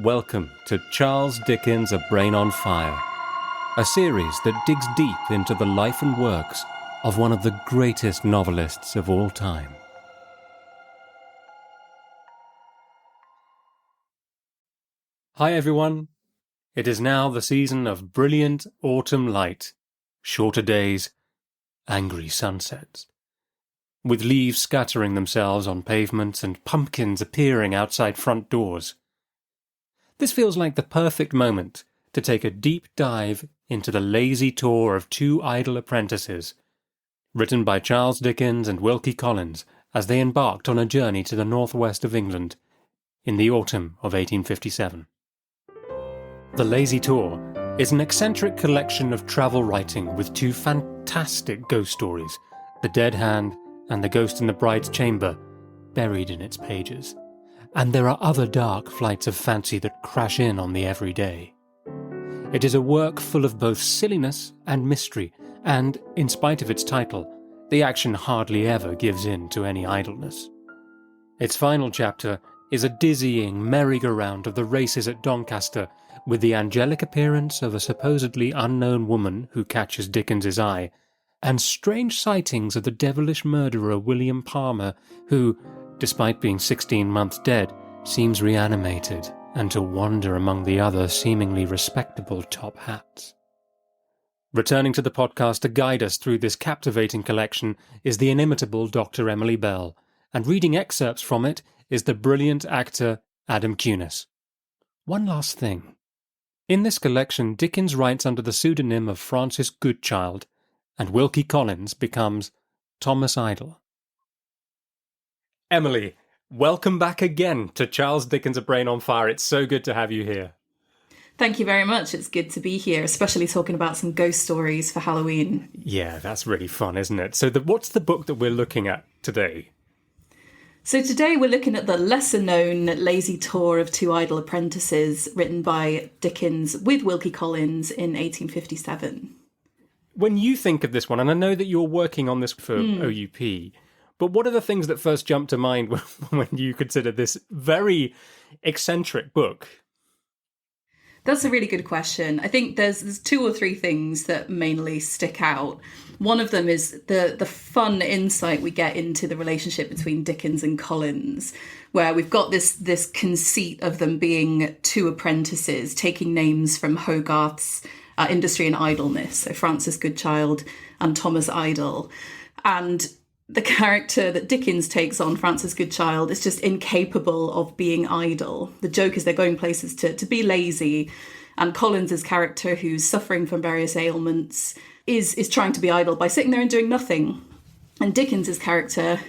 Welcome to Charles Dickens' A Brain on Fire, a series that digs deep into the life and works of one of the greatest novelists of all time. Hi everyone. It is now the season of brilliant autumn light, shorter days, angry sunsets, with leaves scattering themselves on pavements and pumpkins appearing outside front doors. This feels like the perfect moment to take a deep dive into the lazy tour of two idle apprentices, written by Charles Dickens and Wilkie Collins as they embarked on a journey to the northwest of England in the autumn of 1857. The Lazy Tour is an eccentric collection of travel writing with two fantastic ghost stories, The Dead Hand and The Ghost in the Bride's Chamber, buried in its pages. And there are other dark flights of fancy that crash in on the everyday. It is a work full of both silliness and mystery, and, in spite of its title, the action hardly ever gives in to any idleness. Its final chapter is a dizzying merry-go-round of the races at Doncaster, with the angelic appearance of a supposedly unknown woman who catches Dickens's eye, and strange sightings of the devilish murderer William Palmer, who, despite being 16 months dead, seems reanimated and to wander among the other seemingly respectable top hats. Returning to the podcast to guide us through this captivating collection is the inimitable Dr. Emily Bell, and reading excerpts from it is the brilliant actor Adam Cunis. One last thing. In this collection, Dickens writes under the pseudonym of Francis Goodchild, and Wilkie Collins becomes Thomas Idle. Emily, welcome back again to Charles Dickens' A Brain on Fire. It's so good to have you here. Thank you very much. It's good to be here, especially talking about some ghost stories for Halloween. Yeah, that's really fun, isn't it? So what's the book that we're looking at today? So today we're looking at the lesser-known Lazy Tour of Two Idle Apprentices, written by Dickens with Wilkie Collins in 1857. When you think of this one, and I know that you're working on this for OUP, but what are the things that first jump to mind when you consider this very eccentric book? That's a really good question. I think there's two or three things that mainly stick out. One of them is the fun insight we get into the relationship between Dickens and Collins, where we've got this conceit of them being two apprentices, taking names from Hogarth's Industry and Idleness, so Francis Goodchild and Thomas Idle. And the character that Dickens takes on, Francis Goodchild, is just incapable of being idle. The joke is they're going places to be lazy, and Collins's character, who's suffering from various ailments, is trying to be idle by sitting there and doing nothing. And Dickens's character,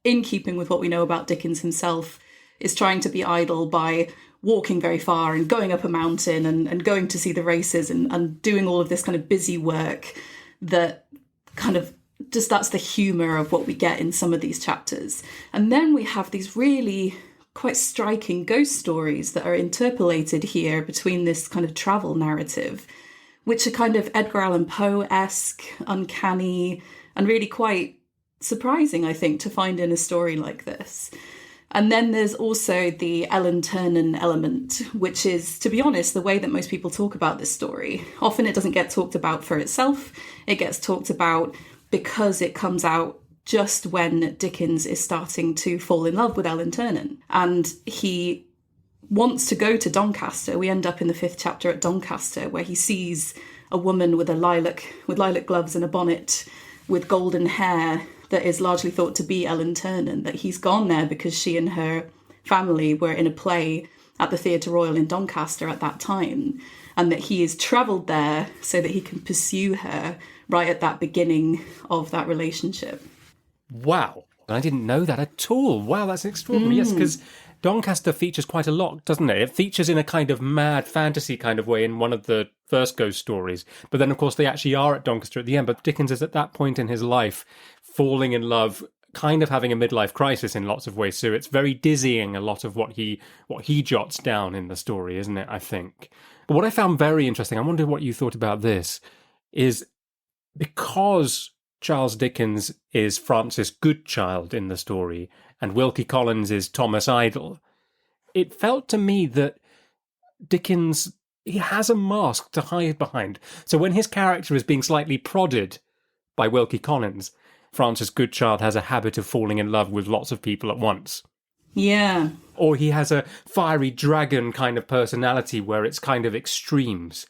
in keeping with what we know about Dickens himself, is trying to be idle by walking very far and going up a mountain and going to see the races and doing all of this kind of busy work that kind of just that's the humour of what we get in some of these chapters. And then we have these really quite striking ghost stories that are interpolated here between this kind of travel narrative, which are kind of Edgar Allan Poe-esque, uncanny, and really quite surprising, I think, to find in a story like this. And then there's also the Ellen Ternan element, which is, to be honest, the way that most people talk about this story. Often it doesn't get talked about for itself. It gets talked about because it comes out just when Dickens is starting to fall in love with Ellen Ternan. And he wants to go to Doncaster. We end up in the 5th chapter at Doncaster, where he sees a woman with lilac gloves and a bonnet with golden hair that is largely thought to be Ellen Ternan, that he's gone there because she and her family were in a play at the Theatre Royal in Doncaster at that time, and that he has travelled there so that he can pursue her right at that beginning of that relationship. Wow, I didn't know that at all. Wow, that's extraordinary. Yes, because Doncaster features quite a lot, doesn't it? It features in a kind of mad fantasy kind of way in one of the first ghost stories. But then, of course, they actually are at Doncaster at the end. But Dickens is at that point in his life falling in love, kind of having a midlife crisis in lots of ways. So it's very dizzying, a lot of what he jots down in the story, isn't it, I think? But what I found very interesting, I wonder what you thought about this, is because Charles Dickens is Francis Goodchild in the story and Wilkie Collins is Thomas Idle, it felt to me that Dickens, he has a mask to hide behind. So when his character is being slightly prodded by Wilkie Collins, Francis Goodchild has a habit of falling in love with lots of people at once. Yeah. Or he has a fiery dragon kind of personality where it's kind of extremes.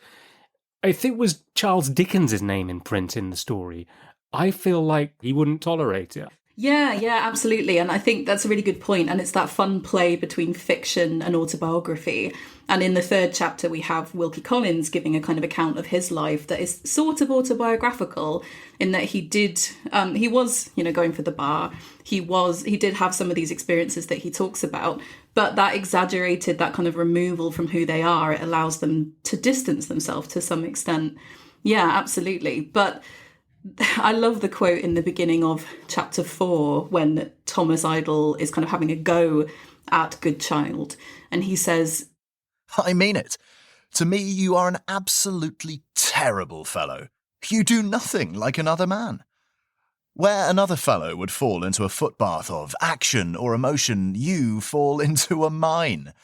If it was Charles Dickens' name in print in the story, I feel like he wouldn't tolerate it. Yeah, absolutely. And I think that's a really good point. And it's that fun play between fiction and autobiography. And in the third chapter, we have Wilkie Collins giving a kind of account of his life that is sort of autobiographical in that he was, going for the bar. He did have some of these experiences that he talks about, but that exaggerated, that kind of removal from who they are, it allows them to distance themselves to some extent. Yeah, absolutely. But I love the quote in the beginning of chapter 4 when Thomas Idle is kind of having a go at Goodchild. And he says, "I mean it. To me, you are an absolutely terrible fellow. You do nothing like another man. Where another fellow would fall into a footbath of action or emotion, you fall into a mine.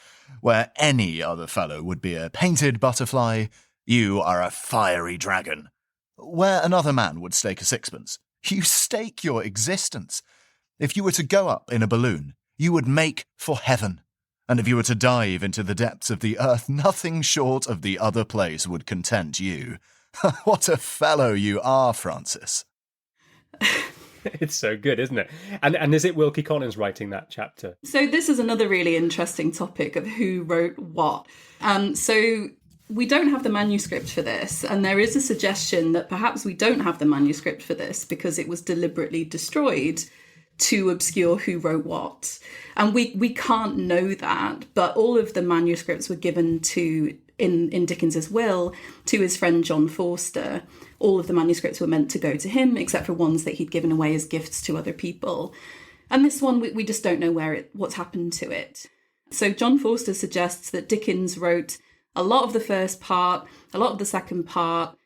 Where any other fellow would be a painted butterfly, you are a fiery dragon. Where another man would stake a sixpence, you stake your existence. If you were to go up in a balloon, you would make for heaven. And if you were to dive into the depths of the earth, nothing short of the other place would content you. What a fellow you are, Francis." It's so good, isn't it? And is it Wilkie Collins writing that chapter? So this is another really interesting topic of who wrote what. So we don't have the manuscript for this, and there is a suggestion that perhaps we don't have the manuscript for this because it was deliberately destroyed to obscure who wrote what. And we can't know that, but all of the manuscripts were given to, in Dickens's will, to his friend John Forster. All of the manuscripts were meant to go to him, except for ones that he'd given away as gifts to other people. And this one, we just don't know what's happened to it. So John Forster suggests that Dickens wrote a lot of the first part, a lot of the second part,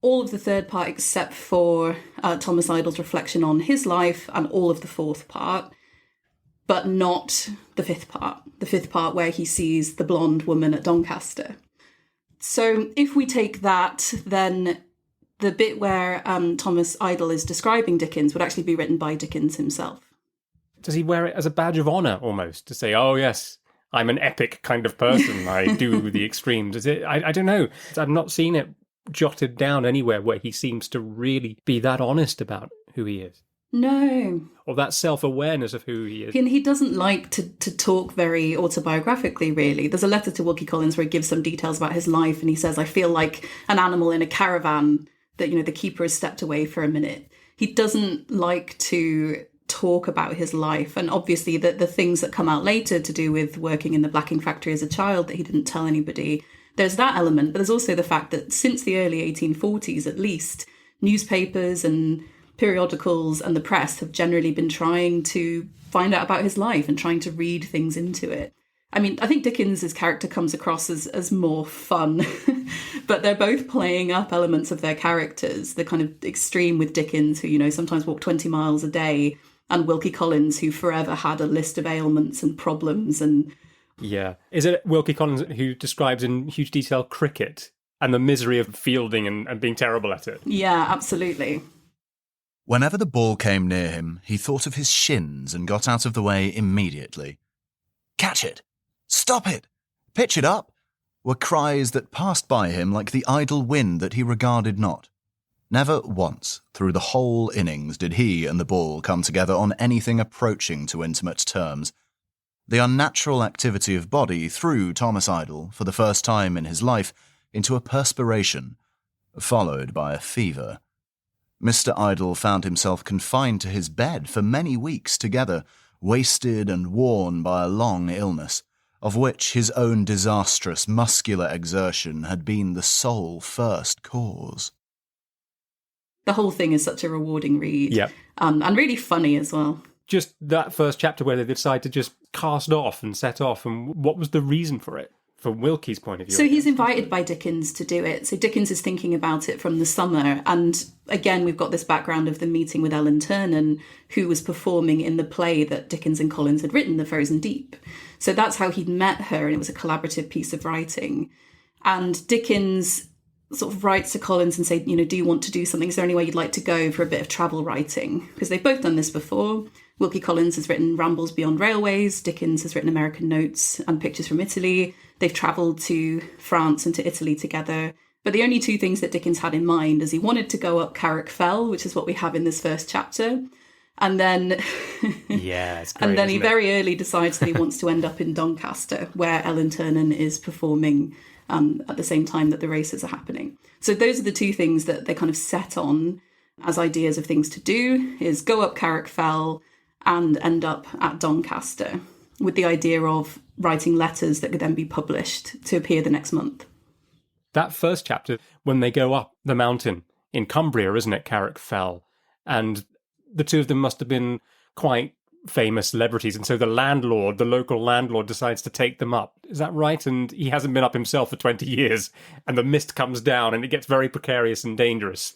all of the third part except for Thomas Idle's reflection on his life, and all of the fourth part, but not the fifth part. The fifth part where he sees the blonde woman at Doncaster. So if we take that, then the bit where Thomas Idle is describing Dickens would actually be written by Dickens himself. Does he wear it as a badge of honour almost to say, oh yes, I'm an epic kind of person, I do the extremes? Is it? I don't know. I've not seen it jotted down anywhere where he seems to really be that honest about who he is. No. Or that self-awareness of who he is. He doesn't like to talk very autobiographically, really. There's a letter to Wilkie Collins where he gives some details about his life, and he says, I feel like an animal in a caravan that, the keeper has stepped away for a minute. He doesn't like to talk about his life. And obviously the things that come out later to do with working in the blacking factory as a child that he didn't tell anybody, there's that element. But there's also the fact that since the early 1840s, at least, newspapers and periodicals and the press have generally been trying to find out about his life and trying to read things into it. I mean, I think Dickens's character comes across as more fun, but they're both playing up elements of their characters. The kind of extreme with Dickens, who, sometimes walked 20 miles a day, and Wilkie Collins, who forever had a list of ailments and problems. And yeah. Is it Wilkie Collins who describes in huge detail cricket and the misery of fielding and being terrible at it? Yeah, absolutely. Whenever the ball came near him, he thought of his shins and got out of the way immediately. "Catch it! Stop it! Pitch it up!" were cries that passed by him like the idle wind that he regarded not. Never once through the whole innings did he and the ball come together on anything approaching to intimate terms. The unnatural activity of body threw Thomas Idle, for the first time in his life, into a perspiration, followed by a fever. Mr. Idle found himself confined to his bed for many weeks together, wasted and worn by a long illness, of which his own disastrous muscular exertion had been the sole first cause. The whole thing is such a rewarding read. Yeah. And really funny as well. Just that first chapter where they decide to just cast off and set off, and what was the reason for it? from Wilkie's point of view. So he's invited by Dickens to do it. So Dickens is thinking about it from the summer. And again, we've got this background of the meeting with Ellen Ternan, who was performing in the play that Dickens and Collins had written, The Frozen Deep. So that's how he'd met her, and it was a collaborative piece of writing. And Dickens sort of writes to Collins and say, do you want to do something? Is there any way you'd like to go for a bit of travel writing? Because they've both done this before. Wilkie Collins has written Rambles Beyond Railways. Dickens has written American Notes and Pictures from Italy. They've travelled to France and to Italy together. But the only two things that Dickens had in mind is he wanted to go up Carrick Fell, which is what we have in this first chapter. And then, yeah, it's great, and then he isn't it? very early decides that he wants to end up in Doncaster, where Ellen Ternan is performing at the same time that the races are happening. So those are the two things that they kind of set on as ideas of things to do, is go up Carrick Fell and end up at Doncaster, with the idea of writing letters that could then be published to appear the next month. That first chapter, when they go up the mountain in Cumbria, isn't it, Carrick Fell? And the two of them must have been quite famous celebrities. And so the local landlord, decides to take them up. Is that right? And he hasn't been up himself for 20 years. And the mist comes down and it gets very precarious and dangerous.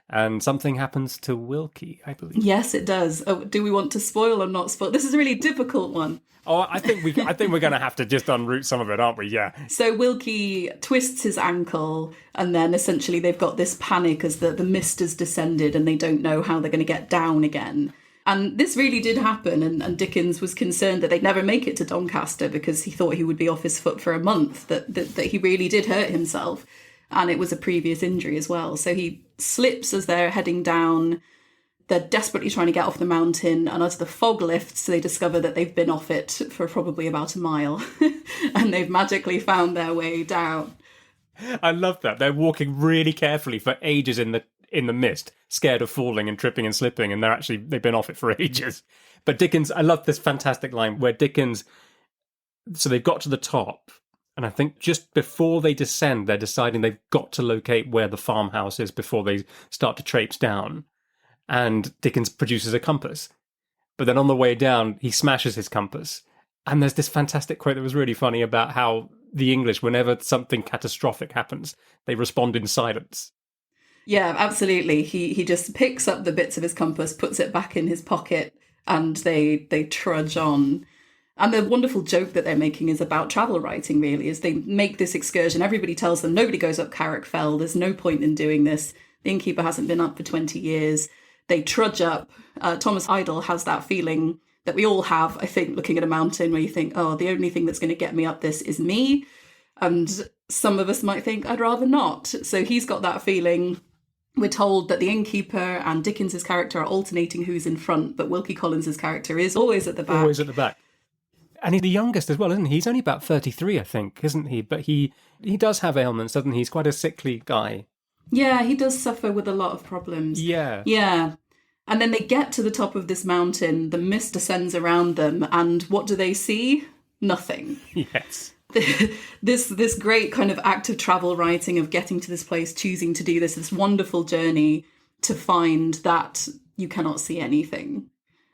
And something happens to Wilkie, I believe. Yes, it does. Oh, do we want to spoil or not spoil? This is a really difficult one. Oh, I think we're going to have to just unroot some of it, aren't we? Yeah. So Wilkie twists his ankle, and then essentially they've got this panic as the mist has descended and they don't know how they're going to get down again. And this really did happen, and Dickens was concerned that they'd never make it to Doncaster because he thought he would be off his foot for a month, that he really did hurt himself. And it was a previous injury as well. So he slips as they're heading down. They're desperately trying to get off the mountain, and as the fog lifts, they discover that they've been off it for probably about a mile, and they've magically found their way down. I love that. They're walking really carefully for ages in the mist, scared of falling and tripping and slipping, and they've been off it for ages. But Dickens, I love this fantastic line where Dickens, so they've got to the top, and I think just before they descend, they're deciding they've got to locate where the farmhouse is before they start to traipse down. And Dickens produces a compass. But then on the way down, he smashes his compass. And there's this fantastic quote that was really funny about how the English, whenever something catastrophic happens, they respond in silence. Yeah, absolutely. He just picks up the bits of his compass, puts it back in his pocket, and they trudge on. And the wonderful joke that they're making is about travel writing, really, is they make this excursion. Everybody tells them nobody goes up Carrick Fell. There's no point in doing this. The innkeeper hasn't been up for 20 years. They trudge up. Thomas Idle has that feeling that we all have, I think, looking at a mountain where you think, oh, the only thing that's going to get me up this is me. And some of us might think, I'd rather not. So he's got that feeling. We're told that the innkeeper and Dickens's character are alternating who's in front, but Wilkie Collins's character is always at the back. Always at the back. And he's the youngest as well, isn't he? He's only about 33, I think, isn't he? But he does have ailments, doesn't he? He's quite a sickly guy. Yeah, he does suffer with a lot of problems. Yeah. Yeah. And then they get to the top of this mountain, the mist descends around them, and what do they see? Nothing. Yes. This great kind of act of travel writing, of getting to this place, choosing to do this wonderful journey to find that you cannot see anything.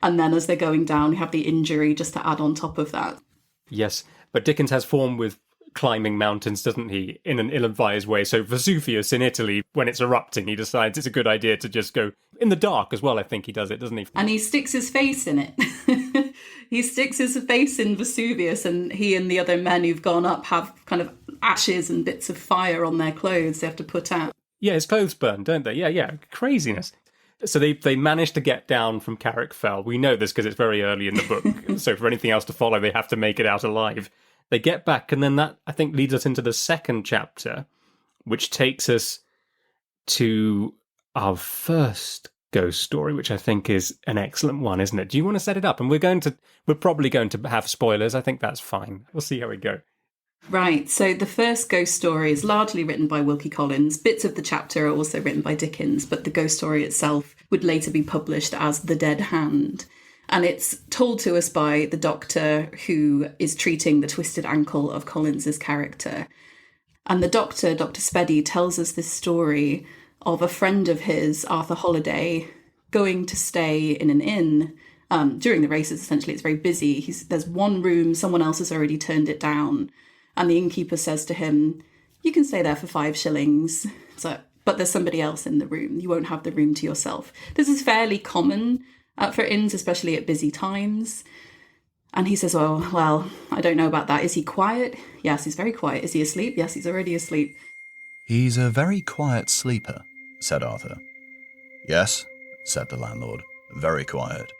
And then as they're going down, you have the injury just to add on top of that. Yes, but Dickens has form with climbing mountains, doesn't he, in an ill-advised way. So Vesuvius in Italy, when it's erupting, he decides it's a good idea to just go in the dark as well. I think he does it, doesn't he? And he sticks his face in it. He sticks his face in Vesuvius, and he and the other men who've gone up have kind of ashes and bits of fire on their clothes they have to put out. Yeah, his clothes burn, don't they? Yeah, craziness. So they manage to get down from Carrick Fell. We know this because it's very early in the book. So for anything else to follow, they have to make it out alive. They get back, and then that, I think, leads us into the second chapter, which takes us to our first ghost story, which I think is an excellent one, isn't it? Do you want to set it up? And we're probably going to have spoilers. I think that's fine. We'll see how we go. Right, so the first ghost story is largely written by Wilkie Collins. Bits of the chapter are also written by Dickens, but the ghost story itself would later be published as The Dead Hand. And it's told to us by the doctor who is treating the twisted ankle of Collins's character. And the doctor, Dr. Speddy, tells us this story of a friend of his, Arthur Holliday, going to stay in an inn. During the races, essentially, it's very busy. There's one room, someone else has already turned it down. And the innkeeper says to him, you can stay there for 5 shillings. So, but there's somebody else in the room. You won't have the room to yourself. This is fairly common for inns, especially at busy times. And he says, oh, well, I don't know about that. Is he quiet? Yes, he's very quiet. Is he asleep? Yes, he's already asleep. He's a very quiet sleeper, said Arthur. Yes, said the landlord, very quiet.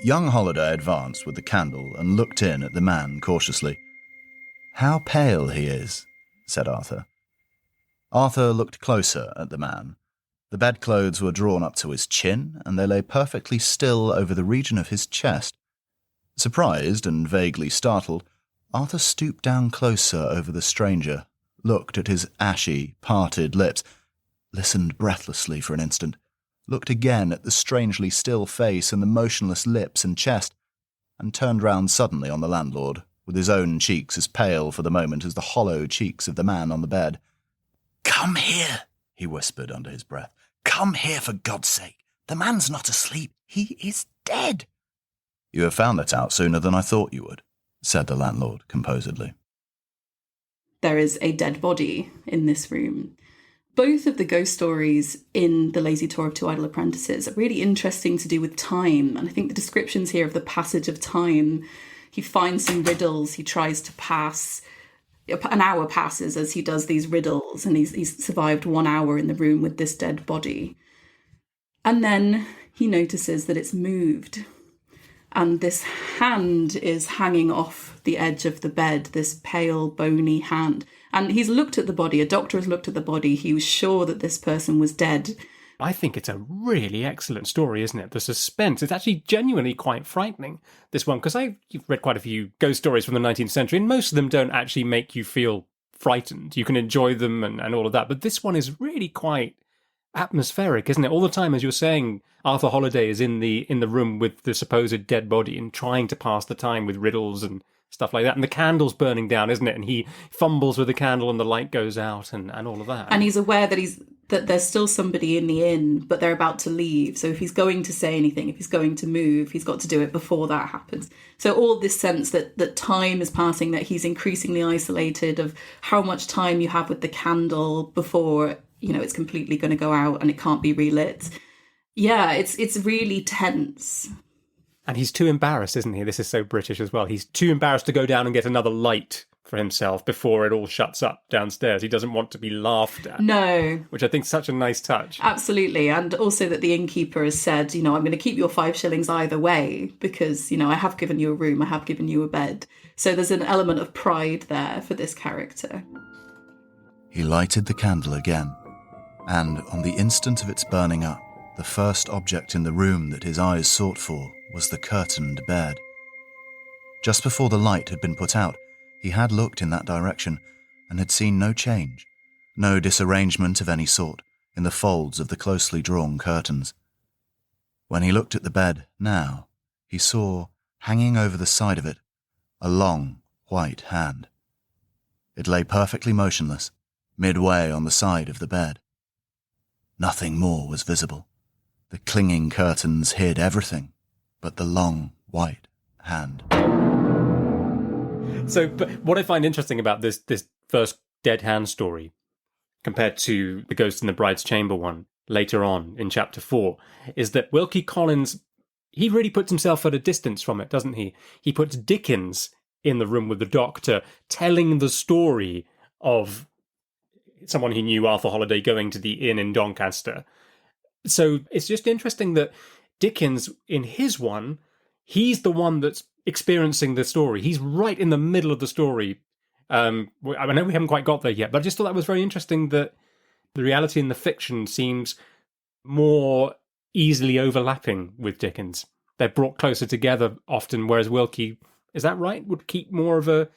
Young Holiday advanced with the candle and looked in at the man cautiously. How pale he is, said Arthur. Arthur looked closer at the man. The bedclothes were drawn up to his chin, and they lay perfectly still over the region of his chest. Surprised and vaguely startled, Arthur stooped down closer over the stranger, looked at his ashy, parted lips, listened breathlessly for an instant, looked again at the strangely still face and the motionless lips and chest, and turned round suddenly on the landlord, with his own cheeks as pale for the moment as the hollow cheeks of the man on the bed. "Come here," he whispered under his breath. "Come here, for God's sake. The man's not asleep. He is dead." "You have found that out sooner than I thought you would," said the landlord composedly. There is a dead body in this room. Both of the ghost stories in The Lazy Tour of Two Idle Apprentices are really interesting to do with time. And I think the descriptions here of the passage of time, he finds some riddles, he tries to pass. An hour passes as he does these riddles, and he's survived 1 hour in the room with this dead body. And then he notices that it's moved. And this hand is hanging off the edge of the bed, this pale, bony hand. And he's looked at the body, a doctor has looked at the body, he was sure that this person was dead. I think it's a really excellent story, isn't it? The suspense, it's actually genuinely quite frightening, this one, because you've read quite a few ghost stories from the 19th century, and most of them don't actually make you feel frightened. You can enjoy them and all of that, but this one is really quite atmospheric, isn't it? All the time, as you're saying, Arthur Holliday is in the room with the supposed dead body and trying to pass the time with riddles and stuff like that. And the candle's burning down, isn't it? And he fumbles with the candle and the light goes out and all of that. And he's aware that there's still somebody in the inn, but they're about to leave. So if he's going to say anything, if he's going to move, he's got to do it before that happens. So all this sense that time is passing, that he's increasingly isolated, of how much time you have with the candle before, it's completely going to go out and it can't be relit. Yeah, it's really tense. And he's too embarrassed, isn't he? This is so British as well. He's too embarrassed to go down and get another light for himself before it all shuts up downstairs. He doesn't want to be laughed at. No. Which I think is such a nice touch. Absolutely. And also that the innkeeper has said, I'm going to keep your 5 shillings either way because, I have given you a room, I have given you a bed. So there's an element of pride there for this character. He lighted the candle again, and on the instant of its burning up, the first object in the room that his eyes sought for was the curtained bed. Just before the light had been put out, he had looked in that direction and had seen no change, no disarrangement of any sort in the folds of the closely drawn curtains. When he looked at the bed now, he saw, hanging over the side of it, a long, white hand. It lay perfectly motionless, midway on the side of the bed. Nothing more was visible. The clinging curtains hid everything but the long, white hand. So, but what I find interesting about this first dead hand story, compared to the Ghost in the Bride's Chamber one later on in chapter 4, is that Wilkie Collins, he really puts himself at a distance from it, doesn't he? He puts Dickens in the room with the doctor, telling the story of someone he knew, Arthur Holliday, going to the inn in Doncaster. So it's just interesting that Dickens, in his one, he's the one that's experiencing the story. He's right in the middle of the story. I know we haven't quite got there yet, but I just thought that was very interesting that the reality and the fiction seems more easily overlapping with Dickens. They're brought closer together often, whereas Wilkie, is that right? Would keep more of a,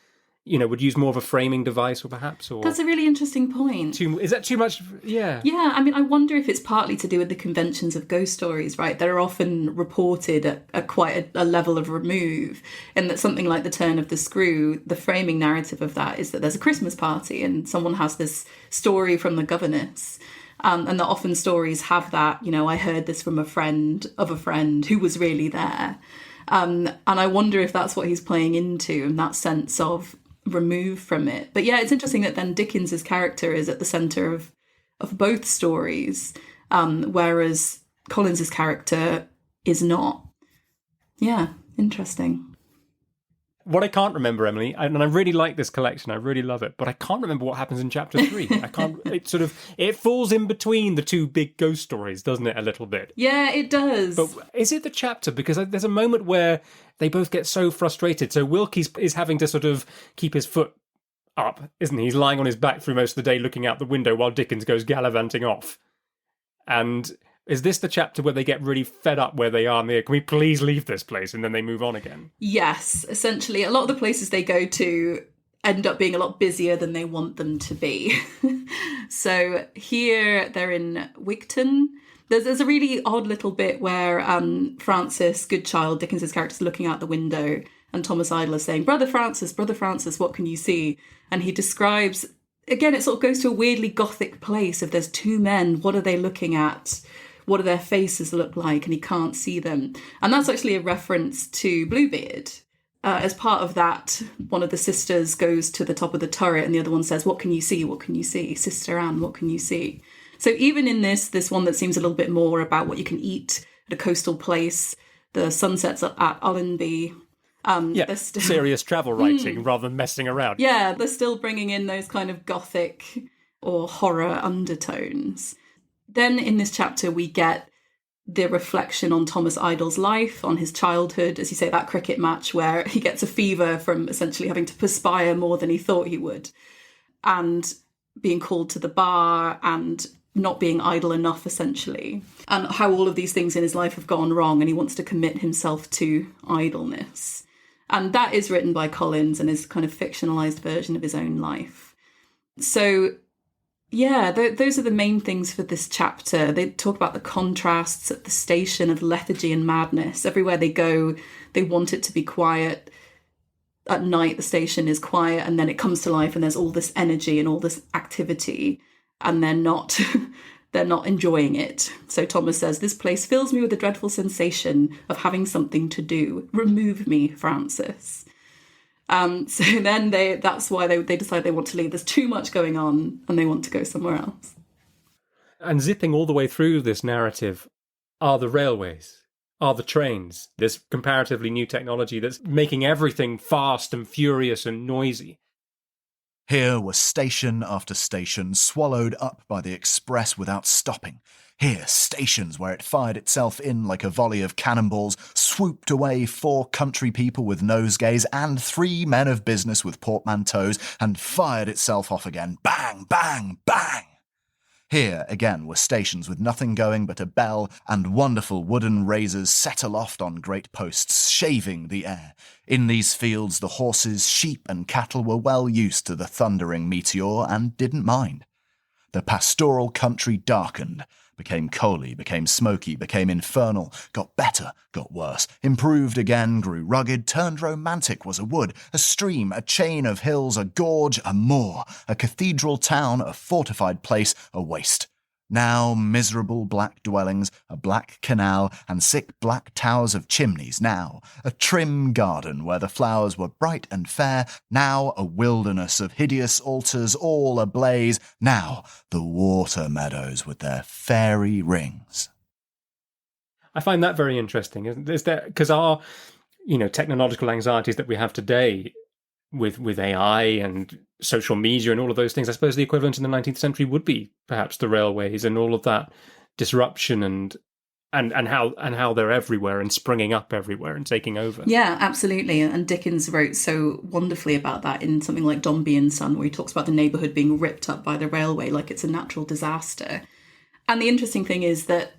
would use more of a framing device, or perhaps, or that's a really interesting point. Is that too much? Yeah. Yeah, I wonder if it's partly to do with the conventions of ghost stories, right? That are often reported at quite a level of remove, and that something like The Turn of the Screw, the framing narrative of that is that there's a Christmas party and someone has this story from the governess. And that often stories have that, I heard this from a friend of a friend who was really there. And I wonder if that's what he's playing into, and that sense of removed from it. But yeah, it's interesting that then Dickens's character is at the centre of both stories, whereas Collins's character is not. Yeah, interesting. What I can't remember, Emily, and I really like this collection, I really love it, but I can't remember what happens in chapter 3. It falls in between the two big ghost stories, doesn't it, a little bit? Yeah, it does. But is it the chapter? Because there's a moment where they both get so frustrated. So Wilkie is having to sort of keep his foot up, isn't he? He's lying on his back through most of the day looking out the window while Dickens goes gallivanting off. And is this the chapter where they get really fed up where they are and they, can we please leave this place? And then they move on again? Yes, essentially. A lot of the places they go to end up being a lot busier than they want them to be. So here they're in Wigton. There's a really odd little bit where Francis Goodchild, Dickens's character, is looking out the window and Thomas Idle is saying, Brother Francis, what can you see? And he describes, again, it sort of goes to a weirdly gothic place. If there's two men, what are they looking at? What do their faces look like? And he can't see them. And that's actually a reference to Bluebeard. As part of that, one of the sisters goes to the top of the turret and the other one says, what can you see? What can you see? Sister Anne, what can you see? So even in this one that seems a little bit more about what you can eat at a coastal place, the sunsets at Allenby. Serious travel writing rather than messing around. Yeah, they're still bringing in those kind of gothic or horror undertones. Then in this chapter, we get the reflection on Thomas Idle's life, on his childhood, as you say, that cricket match where he gets a fever from essentially having to perspire more than he thought he would, and being called to the bar and not being idle enough, essentially, and how all of these things in his life have gone wrong and he wants to commit himself to idleness. And that is written by Collins and is kind of fictionalized version of his own life. So yeah, those are the main things for this chapter. They talk about the contrasts at the station of lethargy and madness. Everywhere they go, they want it to be quiet. At night, the station is quiet, and then it comes to life, and there's all this energy and all this activity, and they're not enjoying it. So Thomas says, this place fills me with a dreadful sensation of having something to do. Remove me, Francis. So then that's why they decide they want to leave. There's too much going on and they want to go somewhere else. And zipping all the way through this narrative are the railways, are the trains, this comparatively new technology that's making everything fast and furious and noisy. Here was station after station swallowed up by the express without stopping. Here, stations where it fired itself in like a volley of cannonballs, swooped away 4 country people with nosegays and 3 men of business with portmanteaus, and fired itself off again. Bang, bang, bang! Here, again, were stations with nothing going but a bell and wonderful wooden razors set aloft on great posts, shaving the air. In these fields, the horses, sheep and cattle were well used to the thundering meteor and didn't mind. The pastoral country darkened, became coaly, became smoky, became infernal, got better, got worse, improved again, grew rugged, turned romantic, was a wood, a stream, a chain of hills, a gorge, a moor, a cathedral town, a fortified place, a waste. Now miserable black dwellings, a black canal, and sick black towers of chimneys. Now a trim garden where the flowers were bright and fair. Now a wilderness of hideous altars all ablaze. Now the water meadows with their fairy rings. I find that very interesting. Is there, because our, technological anxieties that we have today with AI and social media and all of those things, I suppose the equivalent in the 19th century would be perhaps the railways and all of that disruption and how they're everywhere and springing up everywhere and taking over. Yeah, absolutely. And Dickens wrote so wonderfully about that in something like Dombey and Son, where he talks about the neighbourhood being ripped up by the railway like it's a natural disaster. And the interesting thing is that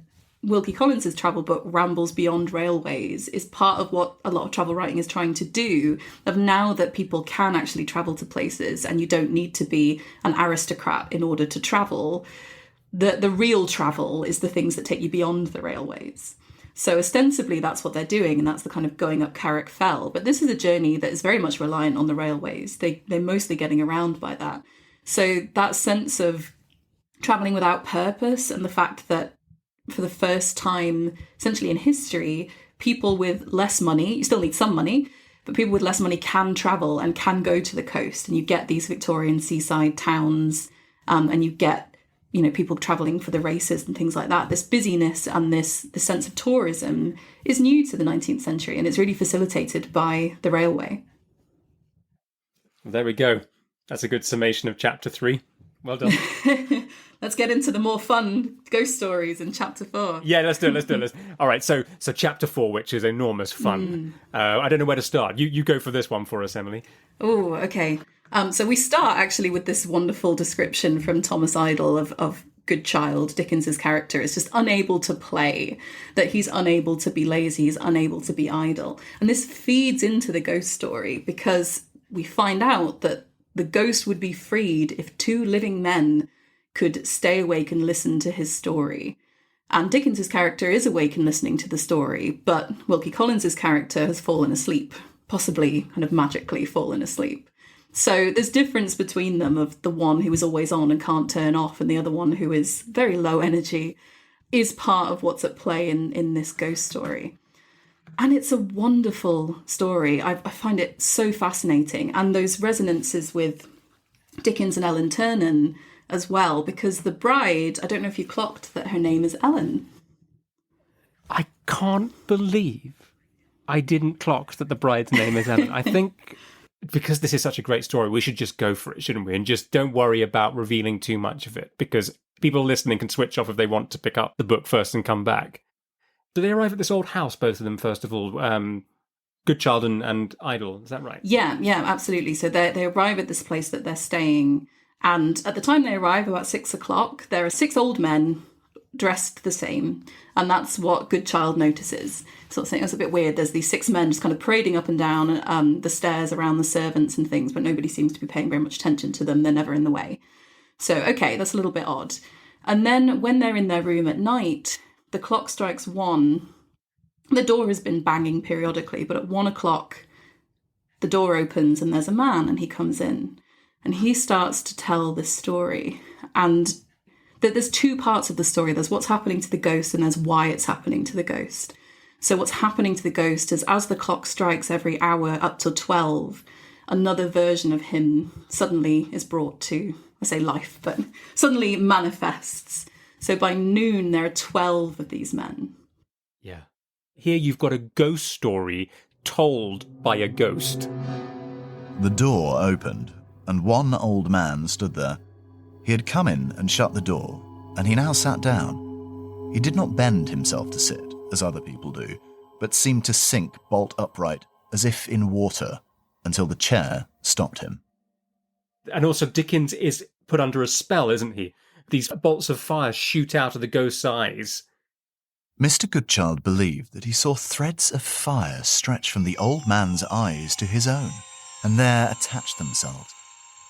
Wilkie Collins's travel book, Rambles Beyond Railways, is part of what a lot of travel writing is trying to do, of now that people can actually travel to places and you don't need to be an aristocrat in order to travel. The real travel is the things that take you beyond the railways. So ostensibly that's what they're doing, and that's the kind of going up Carrick Fell. But this is a journey that is very much reliant on the railways. They're mostly getting around by that. So that sense of travelling without purpose and the fact that for the first time, essentially in history, people with less money, you still need some money, but people with less money can travel and can go to the coast, and you get these Victorian seaside towns, and you get, you know, people travelling for the races and things like that. This busyness and this sense of tourism is new to the 19th century, and it's really facilitated by the railway. There we go. That's a good summation of chapter 3. Well done. Let's get into the more fun ghost stories in chapter 4. Yeah, let's do it. All right, so chapter 4, which is enormous fun. I don't know where to start. You go for this one for us, Emily. Oh, okay. So we start actually with this wonderful description from Thomas Idle of good child. Dickens's character is just unable to play, that he's unable to be lazy, he's unable to be idle. And this feeds into the ghost story, because we find out that the ghost would be freed if 2 living men could stay awake and listen to his story. And Dickens's character is awake and listening to the story, but Wilkie Collins's character has fallen asleep, possibly kind of magically fallen asleep. So there's difference between them, of the one who is always on and can't turn off, and the other one who is very low energy, is part of what's at play in this ghost story. And it's a wonderful story. I find it so fascinating. And those resonances with Dickens and Ellen Ternan as well, because the bride, I don't know if you clocked that her name is Ellen. I can't believe I didn't clock that the bride's name is Ellen. I think because this is such a great story, we should just go for it, shouldn't we? And just don't worry about revealing too much of it, because people listening can switch off if they want to pick up the book first and come back. Do they arrive at this old house, both of them, first of all? Goodchild and Idle, is that right? Yeah, absolutely. So they arrive at this place that they're staying, and at the time they arrive, about 6 o'clock, there are 6 old men dressed the same, and that's what Goodchild notices. Sort of saying it's a bit weird. There's these 6 men just kind of parading up and down the stairs around the servants and things, but nobody seems to be paying very much attention to them. They're never in the way. So, okay, that's a little bit odd. And then when they're in their room at night, the clock strikes 1. The door has been banging periodically, but at 1 o'clock, the door opens and there's a man, and he comes in and he starts to tell this story. And there's 2 parts of the story. There's what's happening to the ghost, and there's why it's happening to the ghost. So what's happening to the ghost is, as the clock strikes every hour up till 12, another version of him suddenly is brought to, I say life, but suddenly manifests. So by noon, there are 12 of these men. Yeah. Here you've got a ghost story told by a ghost. The door opened, and one old man stood there. He had come in and shut the door, and he now sat down. He did not bend himself to sit, as other people do, but seemed to sink bolt upright, as if in water, until the chair stopped him. And also Dickens is put under a spell, isn't he? These bolts of fire shoot out of the ghost's eyes. Mr. Goodchild believed that he saw threads of fire stretch from the old man's eyes to his own, and there attach themselves.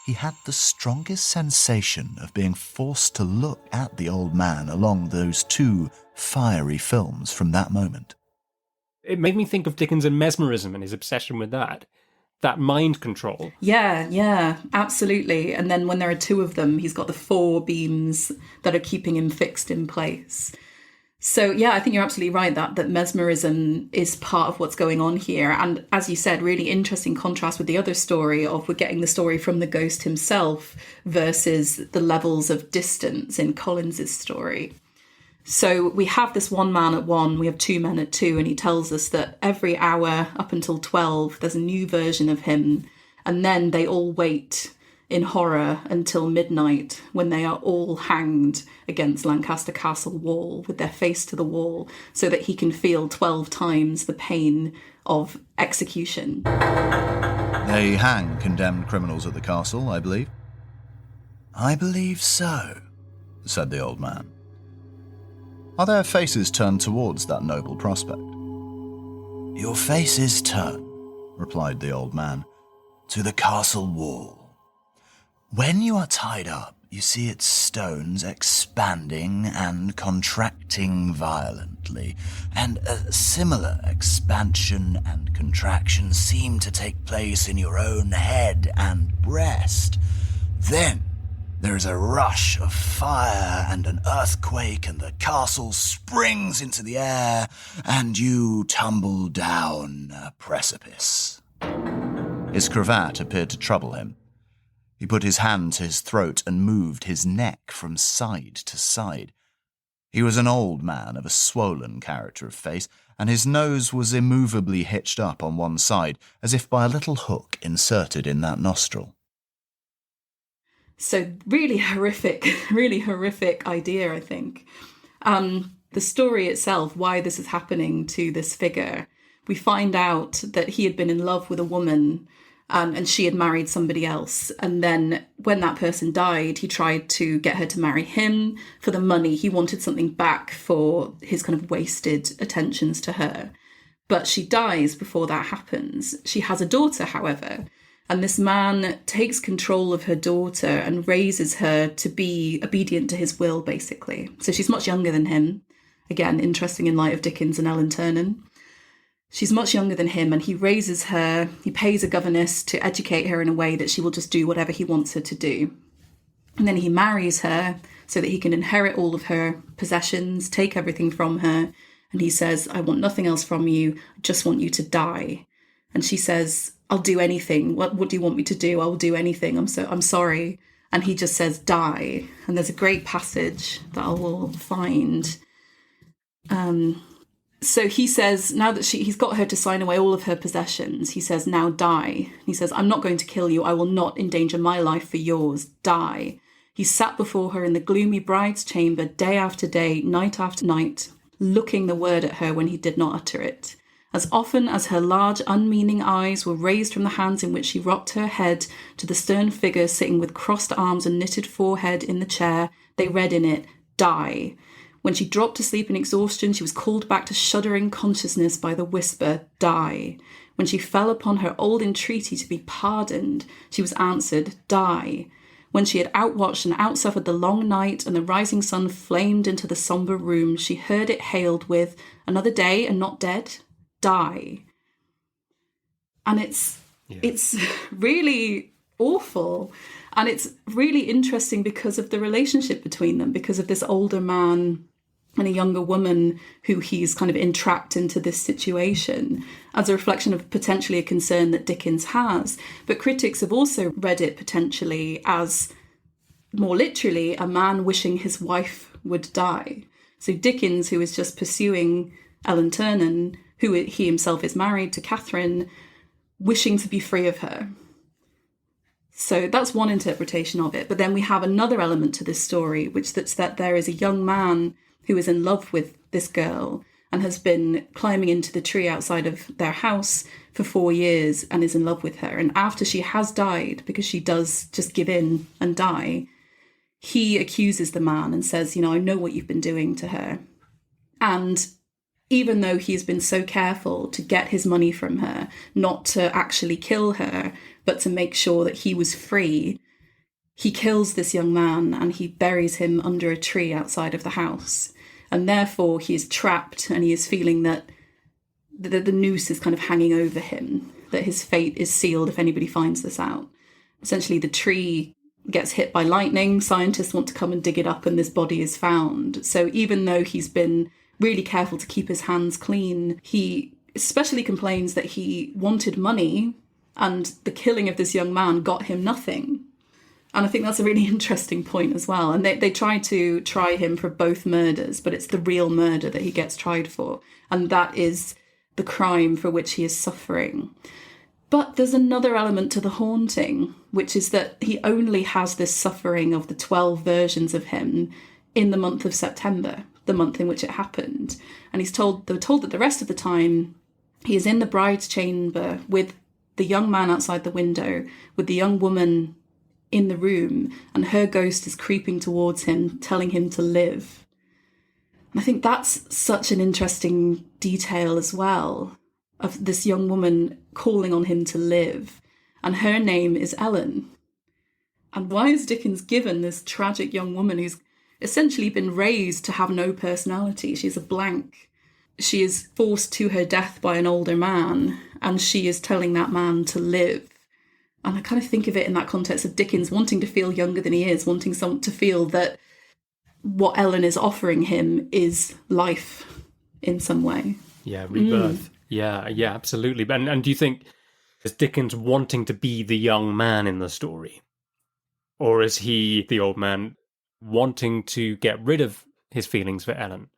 He had the strongest sensation of being forced to look at the old man along those 2 fiery films from that moment. It made me think of Dickens and mesmerism and his obsession with that mind control. Yeah, absolutely. And then when there are 2 of them, he's got the 4 beams that are keeping him fixed in place. So yeah, I think you're absolutely right that mesmerism is part of what's going on here. And as you said, really interesting contrast with the other story of we're getting the story from the ghost himself versus the levels of distance in Collins's story. So we have this one man at 1, we have 2 men at 2, and he tells us that every hour up until 12, there's a new version of him. And then they all wait in horror until midnight, when they are all hanged against Lancaster Castle wall with their face to the wall, so that he can feel 12 times the pain of execution. They hang condemned criminals at the castle, I believe. I believe so, said the old man. Are their faces turned towards that noble prospect? Your face is turned, replied the old man, to the castle wall. When you are tied up, you see its stones expanding and contracting violently, and a similar expansion and contraction seem to take place in your own head and breast. Then there is a rush of fire and an earthquake, and the castle springs into the air, and you tumble down a precipice. His cravat appeared to trouble him. He put his hand to his throat and moved his neck from side to side. He was an old man of a swollen character of face, and his nose was immovably hitched up on one side, as if by a little hook inserted in that nostril. So really horrific idea, I think. The story itself, why this is happening to this figure, we find out that he had been in love with a woman and she had married somebody else. And then when that person died, he tried to get her to marry him for the money. He wanted something back for his kind of wasted attentions to her. But she dies before that happens. She has a daughter, however, and this man takes control of her daughter and raises her to be obedient to his will, basically. So she's much younger than him. Again, interesting in light of Dickens and Ellen Ternan. She's much younger than him, and he raises her, he pays a governess to educate her in a way that she will just do whatever he wants her to do. And then he marries her so that he can inherit all of her possessions, take everything from her. And he says, I want nothing else from you, I just want you to die. And she says, I'll do anything. What do you want me to do? I will do anything. I'm sorry. And he just says, die. And there's a great passage that I will find. So he says, now that he's got her to sign away all of her possessions, he says, now die. He says, I'm not going to kill you. I will not endanger my life for yours. Die. He sat before her in the gloomy bride's chamber, day after day, night after night, looking the word at her when he did not utter it. As often as her large, unmeaning eyes were raised from the hands in which she rocked her head to the stern figure sitting with crossed arms and knitted forehead in the chair, they read in it, die. When she dropped to sleep in exhaustion, she was called back to shuddering consciousness by the whisper, die. When she fell upon her old entreaty to be pardoned, she was answered, die. When she had outwatched and outsuffered the long night and the rising sun flamed into the sombre room, she heard it hailed with, another day and not dead, die. And it's really awful. And it's really interesting because of the relationship between them, because of this older man and a younger woman who he's kind of entrapped into this situation as a reflection of potentially a concern that Dickens has. But critics have also read it potentially as, more literally, a man wishing his wife would die. So Dickens, who is just pursuing Ellen Ternan, who he himself is married to Catherine, wishing to be free of her. So that's one interpretation of it. But then we have another element to this story, which that's that there is a young man who is in love with this girl and has been climbing into the tree outside of their house for 4 years and is in love with her. And after she has died, because she does just give in and die, he accuses the man and says, I know what you've been doing to her. And even though he's been so careful to get his money from her, not to actually kill her, but to make sure that he was free, he kills this young man and he buries him under a tree outside of the house. And therefore he is trapped and he is feeling that the noose is kind of hanging over him, that his fate is sealed if anybody finds this out. Essentially, the tree gets hit by lightning. Scientists want to come and dig it up and this body is found. So even though he's been really careful to keep his hands clean, he especially complains that he wanted money and the killing of this young man got him nothing. And I think that's a really interesting point as well. And they try to try him for both murders, but it's the real murder that he gets tried for. And that is the crime for which he is suffering. But there's another element to the haunting, which is that he only has this suffering of the 12 versions of him in the month of September, the month in which it happened. And they're told that the rest of the time he is in the bride's chamber with the young man outside the window, with the young woman in the room, and her ghost is creeping towards him, telling him to live. And I think that's such an interesting detail as well, of this young woman calling on him to live. And her name is Ellen. And why is Dickens given this tragic young woman who's essentially been raised to have no personality? She's a blank. She is forced to her death by an older man, and she is telling that man to live. And I kind of think of it in that context of Dickens wanting to feel younger than he is, wanting to feel that what Ellen is offering him is life in some way. Yeah, rebirth. Yeah, absolutely. And do you think Is Dickens wanting to be the young man in the story? Or is he, the old man, wanting to get rid of his feelings for Ellen?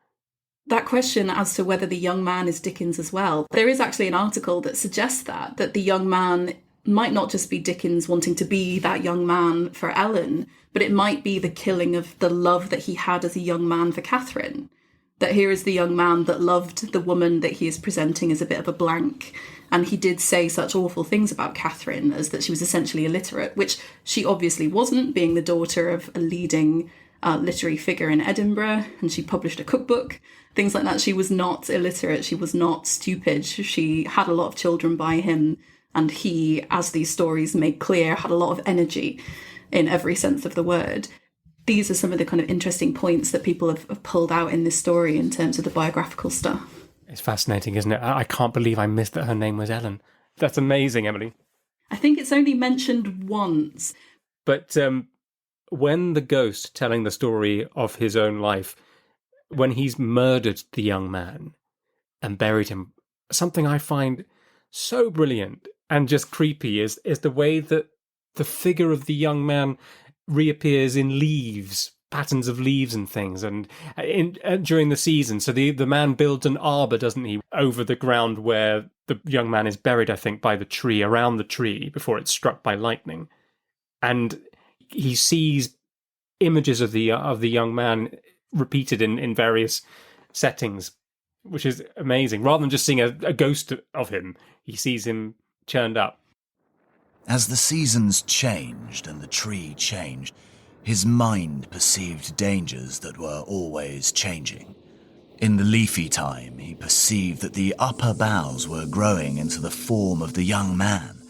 That question as to whether the young man is Dickens as well. There is actually an article that suggests that the young man might not just be Dickens wanting to be that young man for Ellen, but it might be the killing of the love that he had as a young man for Catherine. That here is the young man that loved the woman that he is presenting as a bit of a blank. And he did say such awful things about Catherine as that she was essentially illiterate, which she obviously wasn't, being the daughter of a leading literary figure in Edinburgh, and she published a cookbook, things like that. She was not illiterate, she was not stupid, she had a lot of children by him, and he, as these stories make clear, had a lot of energy in every sense of the word. These are some of the kind of interesting points that people have pulled out in this story in terms of the biographical stuff. It's fascinating, isn't it? I can't believe I missed that her name was Ellen. That's amazing, Emily. I think it's only mentioned once. But when the ghost telling the story of his own life, when he's murdered the young man and buried him, something I find so brilliant and just creepy is the way that the figure of the young man reappears in leaves, patterns of leaves and things, and during the season. So the man builds an arbour, doesn't he, over the ground where the young man is buried, I think, by the tree, around the tree, before it's struck by lightning. And he sees images of the young man repeated in various settings, which is amazing. Rather than just seeing a ghost of him, he sees him churned up. As the seasons changed and the tree changed, his mind perceived dangers that were always changing. In the leafy time, he perceived that the upper boughs were growing into the form of the young man,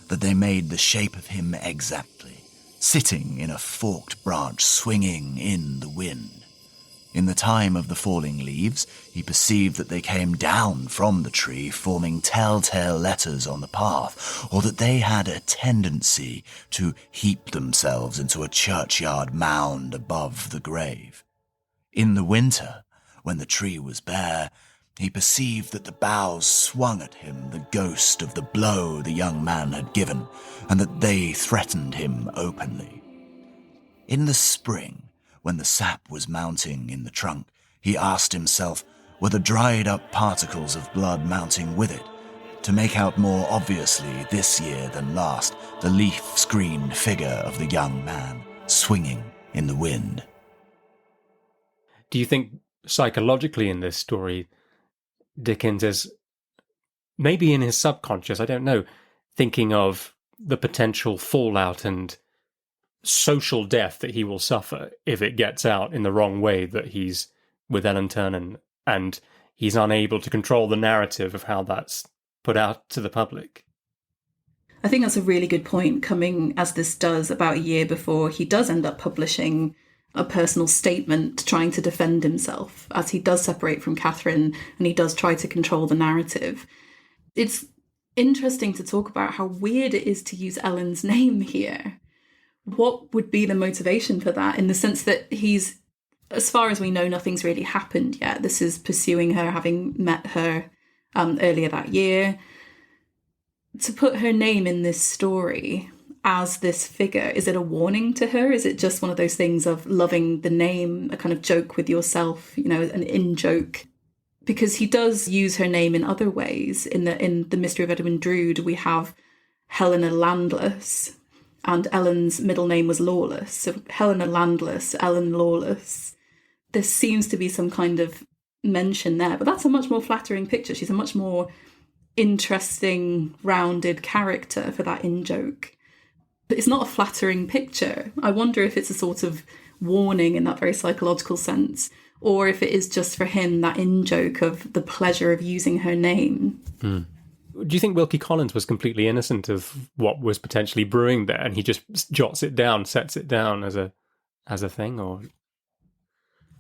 that they made the shape of him exactly, sitting in a forked branch swinging in the wind. In the time of the falling leaves, he perceived that they came down from the tree, forming telltale letters on the path, or that they had a tendency to heap themselves into a churchyard mound above the grave. In the winter, when the tree was bare, he perceived that the boughs swung at him the ghost of the blow the young man had given, and that they threatened him openly. In the spring, when the sap was mounting in the trunk, he asked himself, were the dried-up particles of blood mounting with it, to make out more obviously this year than last the leaf-screened figure of the young man swinging in the wind. Do you think psychologically in this story, Dickens is, maybe in his subconscious, I don't know, thinking of the potential fallout and social death that he will suffer if it gets out in the wrong way that he's with Ellen Ternan, and he's unable to control the narrative of how that's put out to the public? I think that's a really good point, coming as this does about a year before he does end up publishing a personal statement trying to defend himself, as he does separate from Catherine and he does try to control the narrative. It's interesting to talk about how weird it is to use Ellen's name here. What would be the motivation for that, in the sense that he's, as far as we know, nothing's really happened yet. This is pursuing her, having met her earlier that year. To put her name in this story as this figure, is it a warning to her? Is it just one of those things of loving the name, a kind of joke with yourself, you know, an in-joke? Because he does use her name in other ways. In the Mystery of Edwin Drood, we have Helena Landless, and Ellen's middle name was Lawless. So Helena Landless, Ellen Lawless. There seems to be some kind of mention there, but that's a much more flattering picture. She's a much more interesting, rounded character for that in-joke. But it's not a flattering picture. I wonder if it's a sort of warning in that very psychological sense, or if it is just for him that in-joke of the pleasure of using her name. Do you think Wilkie Collins was completely innocent of what was potentially brewing there, and he just jots it down, sets it down as a thing? Or,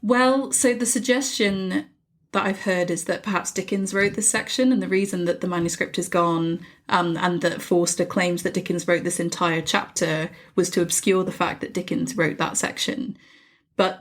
well, so the suggestion that I've heard is that perhaps Dickens wrote this section, and the reason that the manuscript is gone and that Forster claims that Dickens wrote this entire chapter was to obscure the fact that Dickens wrote that section. But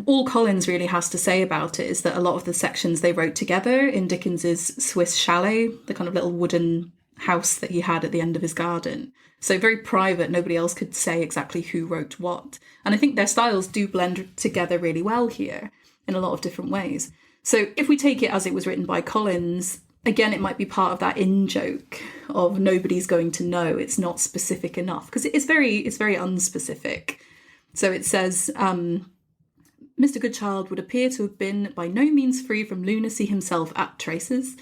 all Collins really has to say about it is that a lot of the sections they wrote together in Dickens's Swiss chalet, the kind of little wooden house that he had at the end of his garden. So very private, nobody else could say exactly who wrote what. And I think their styles do blend together really well here in a lot of different ways. So if we take it as it was written by Collins, again, it might be part of that in-joke of nobody's going to know, it's not specific enough, because it's very unspecific. So it says, Mr. Goodchild would appear to have been by no means free from lunacy himself at traces,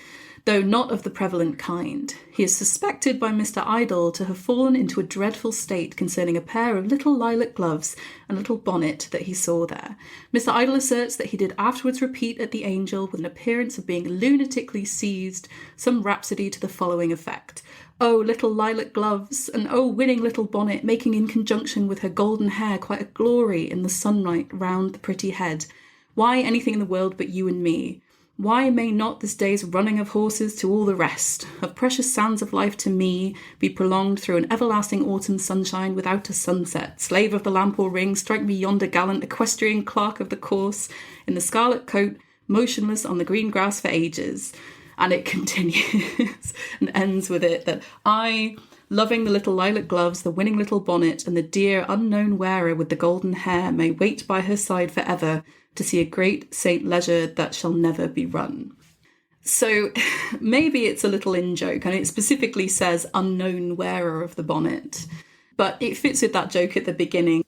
though not of the prevalent kind. He is suspected by Mr. Idle to have fallen into a dreadful state concerning a pair of little lilac gloves and a little bonnet that he saw there. Mr. Idle asserts that he did afterwards repeat at the Angel, with an appearance of being lunatically seized, some rhapsody to the following effect. Oh, little lilac gloves, and oh, winning little bonnet, making in conjunction with her golden hair quite a glory in the sunlight round the pretty head. Why anything in the world but you and me? Why may not this day's running of horses to all the rest, of precious sands of life to me, be prolonged through an everlasting autumn sunshine without a sunset? Slave of the lamp or ring, strike me yonder gallant equestrian clerk of the course, in the scarlet coat, motionless on the green grass for ages. And it continues and ends with it that I, loving the little lilac gloves, the winning little bonnet, and the dear unknown wearer with the golden hair, may wait by her side for ever, to see a great Saint Leisure that shall never be run. So maybe it's a little in-joke, and it specifically says unknown wearer of the bonnet, but it fits with that joke at the beginning.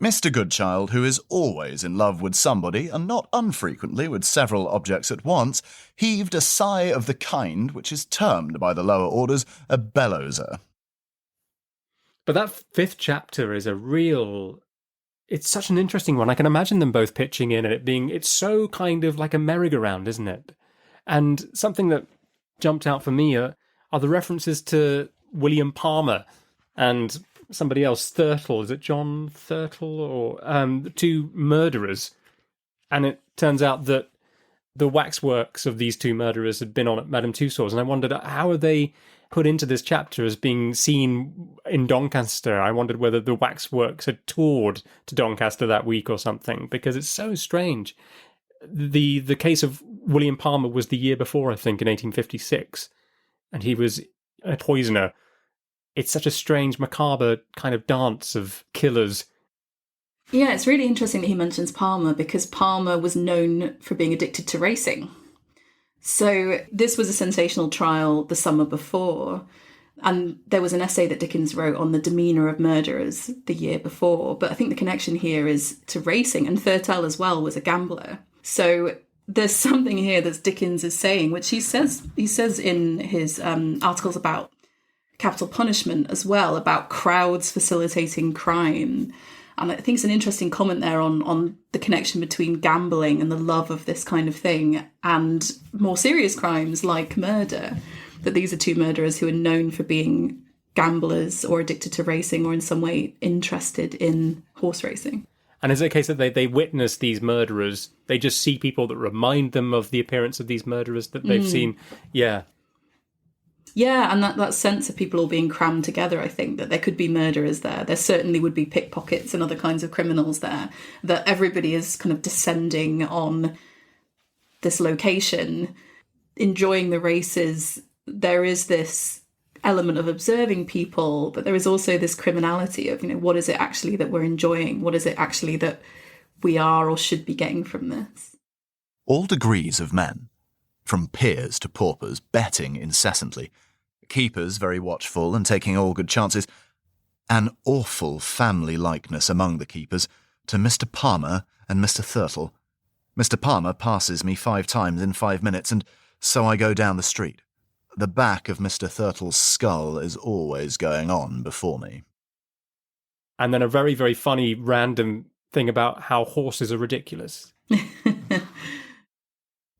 Mr. Goodchild, who is always in love with somebody, and not unfrequently with several objects at once, heaved a sigh of the kind which is termed by the lower orders a bellowser. But that fifth chapter is it's such an interesting one. I can imagine them both pitching in and it's so kind of like a merry-go-round, isn't it? And something that jumped out for me are the references to William Palmer and somebody else, Thurtle. Is it John Thurtle? Or the two murderers. And it turns out that the waxworks of these two murderers had been on at Madame Tussauds. And I wondered, how are they put into this chapter as being seen in Doncaster? I wondered whether the waxworks had toured to Doncaster that week or something, because it's so strange. The case of William Palmer was the year before, I think, in 1856, and he was a poisoner. It's such a strange, macabre kind of dance of killers. Yeah, it's really interesting that he mentions Palmer, because Palmer was known for being addicted to racing. So this was a sensational trial the summer before, and there was an essay that Dickens wrote on the demeanour of murderers the year before. But I think the connection here is to racing, and Thurtell as well was a gambler. So there's something here that Dickens is saying, which he says in his articles about capital punishment as well, about crowds facilitating crime. And I think it's an interesting comment there on the connection between gambling and the love of this kind of thing and more serious crimes like murder, that these are two murderers who are known for being gamblers or addicted to racing or in some way interested in horse racing. And is it a case that they witness these murderers? They just see people that remind them of the appearance of these murderers that they've seen? Yeah. Yeah, and that sense of people all being crammed together, I think, that there could be murderers there. There certainly would be pickpockets and other kinds of criminals there, that everybody is kind of descending on this location, enjoying the races. There is this element of observing people, but there is also this criminality of, what is it actually that we're enjoying? What is it actually that we are or should be getting from this? All degrees of men, from peers to paupers, betting incessantly, keepers very watchful and taking all good chances, an awful family likeness among the keepers to Mr. Palmer and Mr. Thurtle. Mr. Palmer passes me 5 times in 5 minutes, and so I go down the street. The back of Mr. Thurtle's skull is always going on before me. And then a very, very funny random thing about how horses are ridiculous.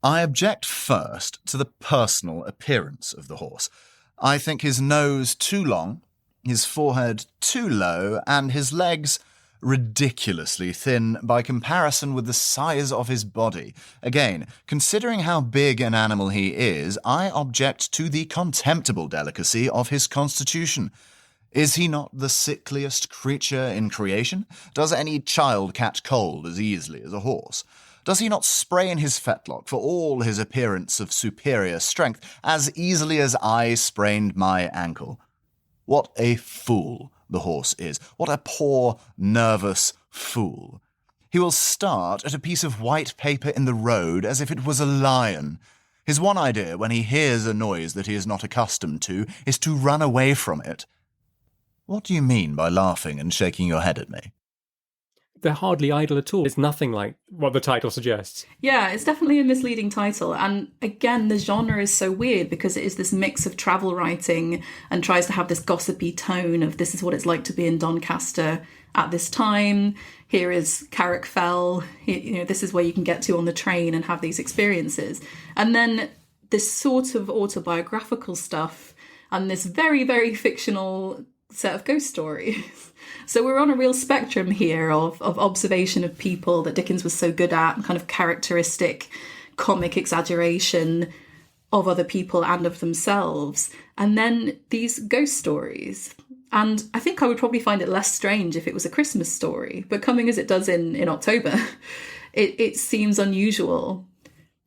I object first to the personal appearance of the horse. I think his nose too long, his forehead too low, and his legs ridiculously thin by comparison with the size of his body. Again, considering how big an animal he is, I object to the contemptible delicacy of his constitution. Is he not the sickliest creature in creation? Does any child catch cold as easily as a horse? Does he not sprain his fetlock for all his appearance of superior strength as easily as I sprained my ankle? What a fool the horse is. What a poor, nervous fool. He will start at a piece of white paper in the road as if it was a lion. His one idea when he hears a noise that he is not accustomed to is to run away from it. What do you mean by laughing and shaking your head at me? They're hardly idle at all. It's nothing like what the title suggests. Yeah, it's definitely a misleading title. And again, the genre is so weird because it is this mix of travel writing and tries to have this gossipy tone of this is what it's like to be in Doncaster at this time. Here is Carrickfell. This is where you can get to on the train and have these experiences. And then this sort of autobiographical stuff and this very, very fictional set of ghost stories. So we're on a real spectrum here of observation of people that Dickens was so good at and kind of characteristic comic exaggeration of other people and of themselves. And then these ghost stories. And I think I would probably find it less strange if it was a Christmas story. But coming as it does in October, it seems unusual.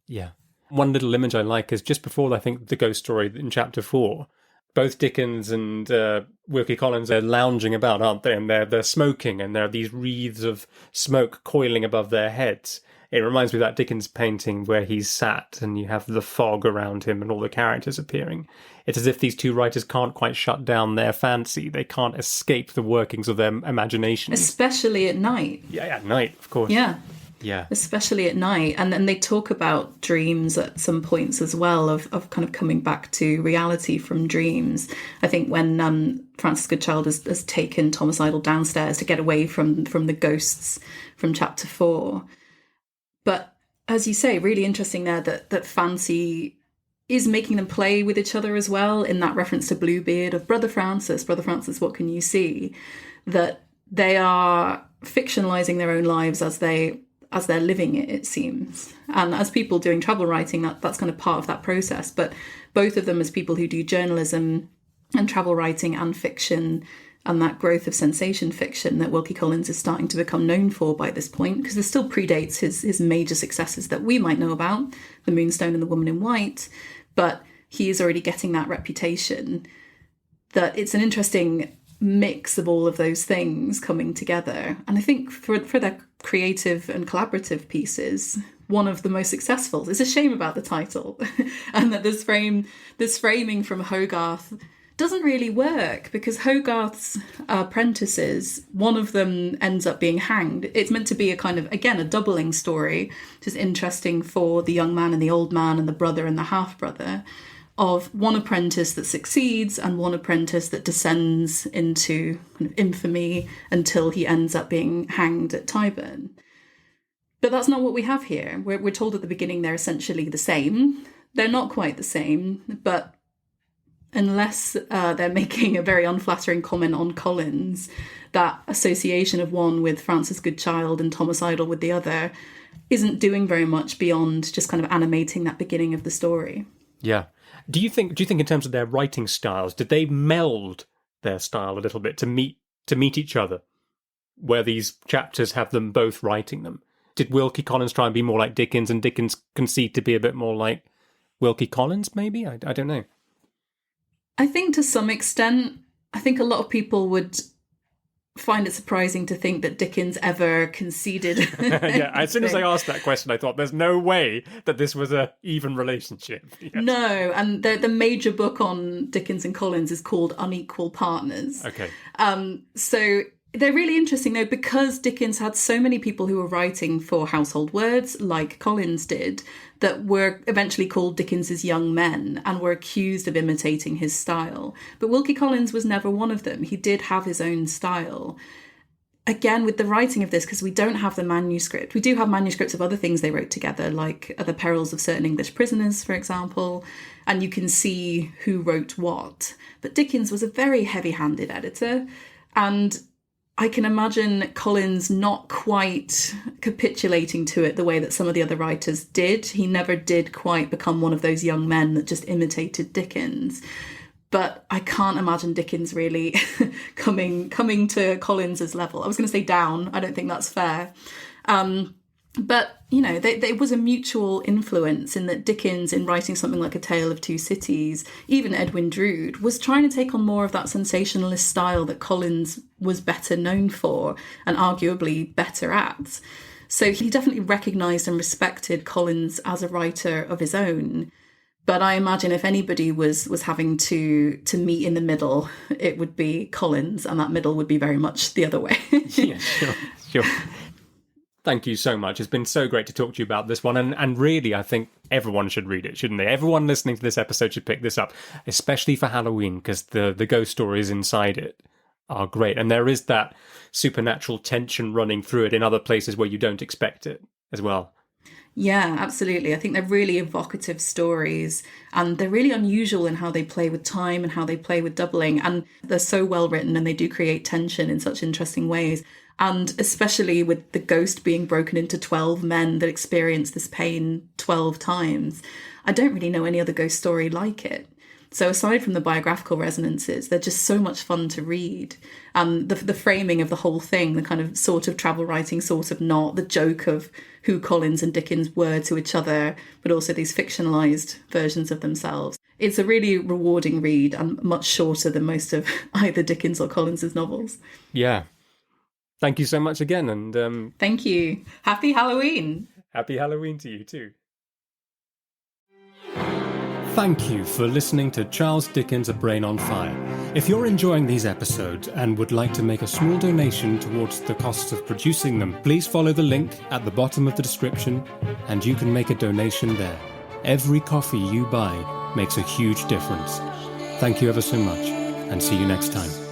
Yeah. One little image I like is just before, I think, the ghost story in chapter 4. Both Dickens and Wilkie Collins are lounging about, aren't they? And they're smoking, and there are these wreaths of smoke coiling above their heads. It reminds me of that Dickens painting where he's sat and you have the fog around him and all the characters appearing. It's as if these two writers can't quite shut down their fancy. They can't escape the workings of their imagination. Especially at night. Yeah, at night, of course. Yeah. Yeah. Especially at night. And then they talk about dreams at some points as well, of kind of coming back to reality from dreams. I think when Francis Goodchild has taken Thomas Idle downstairs to get away from the ghosts from chapter 4. But as you say, really interesting there that fancy is making them play with each other as well, in that reference to Bluebeard of Brother Francis, what can you see? That they are fictionalizing their own lives as they're living it seems. And as people doing travel writing, that's kind of part of that process. But both of them as people who do journalism and travel writing and fiction, and that growth of sensation fiction that Wilkie Collins is starting to become known for by this point, because this still predates his major successes that we might know about, The Moonstone and The Woman in White, but he is already getting that reputation. That it's an interesting mix of all of those things coming together. And I think for their creative and collaborative pieces, one of the most successful. It's a shame about the title and that this framing from Hogarth doesn't really work, because Hogarth's apprentices, one of them ends up being hanged. It's meant to be a kind of, again, a doubling story, which is interesting for the young man and the old man and the brother and the half-brother, of one apprentice that succeeds and one apprentice that descends into kind of infamy until he ends up being hanged at Tyburn. But that's not what we have here. We're told at the beginning they're essentially the same. They're not quite the same, but unless they're making a very unflattering comment on Collins, that association of one with Francis Goodchild and Thomas Idle with the other isn't doing very much beyond just kind of animating that beginning of the story. Yeah. Do you think in terms of their writing styles, did they meld their style a little bit to meet each other, where these chapters have them both writing them? Did Wilkie Collins try and be more like Dickens, and Dickens concede to be a bit more like Wilkie Collins, maybe? I don't know. I think to some extent, I think a lot of people would find it surprising to think that Dickens ever conceded. Yeah, as soon as I asked that question, I thought there's no way that this was a even relationship. Yes. No, and the major book on Dickens and Collins is called Unequal Partners. Okay. So they're really interesting, though, because Dickens had so many people who were writing for household words, like Collins did, that were eventually called Dickens's young men and were accused of imitating his style. But Wilkie Collins was never one of them. He did have his own style. Again, with the writing of this, because we don't have the manuscript, we do have manuscripts of other things they wrote together, like The Perils of Certain English Prisoners, for example, and you can see who wrote what. But Dickens was a very heavy-handed editor, and I can imagine Collins not quite capitulating to it the way that some of the other writers did. He never did quite become one of those young men that just imitated Dickens. But I can't imagine Dickens really coming to Collins's level. I was going to say down. I don't think that's fair. But, you know, there was a mutual influence in that Dickens, in writing something like A Tale of Two Cities, even Edwin Drood, was trying to take on more of that sensationalist style that Collins was better known for and arguably better at. So he definitely recognised and respected Collins as a writer of his own. But I imagine if anybody was having to meet in the middle, it would be Collins, and that middle would be very much the other way. Yeah, sure. Thank you so much. It's been so great to talk to you about this one. And really, I think everyone should read it, shouldn't they? Everyone listening to this episode should pick this up, especially for Halloween, because the ghost stories inside it are great. And there is that supernatural tension running through it in other places where you don't expect it as well. Yeah, absolutely. I think they're really evocative stories, and they're really unusual in how they play with time and how they play with doubling. And they're so well written, and they do create tension in such interesting ways. And especially with the ghost being broken into 12 men that experience this pain 12 times. I don't really know any other ghost story like it. So aside from the biographical resonances, they're just so much fun to read. The framing of the whole thing, the kind of sort of travel writing, sort of not, the joke of who Collins and Dickens were to each other, but also these fictionalised versions of themselves. It's a really rewarding read and much shorter than most of either Dickens or Collins's novels. Yeah. Thank you so much again. And thank you. Happy Halloween. Happy Halloween to you too. Thank you for listening to Charles Dickens' A Brain on Fire. If you're enjoying these episodes and would like to make a small donation towards the costs of producing them, please follow the link at the bottom of the description and you can make a donation there. Every coffee you buy makes a huge difference. Thank you ever so much, and see you next time.